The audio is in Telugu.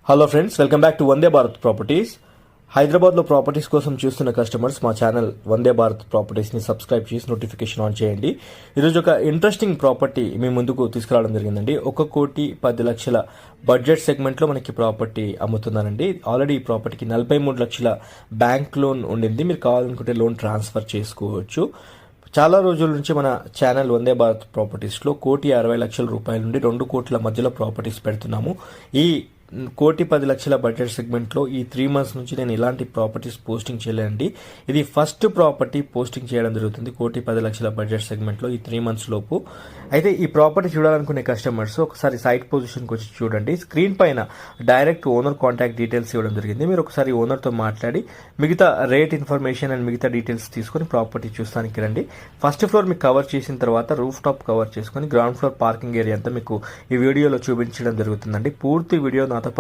Hello friends, welcome back to Vande Bharat properties. హైదరాబాద్లో ప్రాపర్టీస్ కోసం చూస్తున్న కస్టమర్స్ మా ఛానల్ వందే భారత్ ప్రాపర్టీస్ని సబ్స్క్రైబ్ చేసి నోటిఫికేషన్ ఆన్ చేయండి. ఈరోజు ఒక ఇంట్రెస్టింగ్ ప్రాపర్టీ మీ ముందుకు తీసుకురావడం జరిగిందండి. 1,10,00,000 బడ్జెట్ సెగ్మెంట్లో మనకి ప్రాపర్టీ అమ్ముతున్నానండి. ఆల్రెడీ ఈ ప్రాపర్టీకి 43 లక్షల బ్యాంక్ లోన్ ఉండింది. మీరు కావాలనుకుంటే లోన్ ట్రాన్స్ఫర్ చేసుకోవచ్చు. చాలా రోజుల నుంచి మన ఛానల్ వందే భారత్ ప్రాపర్టీస్లో 1,60,00,000 రూపాయల నుండి 2 కోట్ల మధ్యలో ప్రాపర్టీస్ పెడుతున్నాము. ఈ 1,10,00,000 బడ్జెట్ సెగ్మెంట్లో ఈ 3 months నుంచి నేను ఇలాంటి ప్రాపర్టీస్ పోస్టింగ్ చేయలేనండి. ఇది ఫస్ట్ ప్రాపర్టీ పోస్టింగ్ చేయడం జరుగుతుంది 1,10,00,000 బడ్జెట్ సెగ్మెంట్లో ఈ 3 months లోపు. అయితే ఈ ప్రాపర్టీ చూడాలనుకునే కస్టమర్స్ ఒకసారి సైట్ పొజిషన్కి వచ్చి చూడండి. స్క్రీన్ పైన డైరెక్ట్ ఓనర్ కాంటాక్ట్ డీటెయిల్స్ ఇవ్వడం జరిగింది. మీరు ఒకసారి ఓనర్తో మాట్లాడి మిగతా రేట్ ఇన్ఫర్మేషన్ అండ్ మిగతా డీటెయిల్స్ తీసుకొని ప్రాపర్టీ చూస్తానికి రండి. ఫస్ట్ ఫ్లోర్ మీకు కవర్ చేసిన తర్వాత రూఫ్ టాప్ కవర్ చేసుకొని గ్రౌండ్ ఫ్లోర్ పార్కింగ్ ఏరియా అంతా మీకు ఈ వీడియోలో చూపించడం జరుగుతుందండి. పూర్తి వీడియో నాతో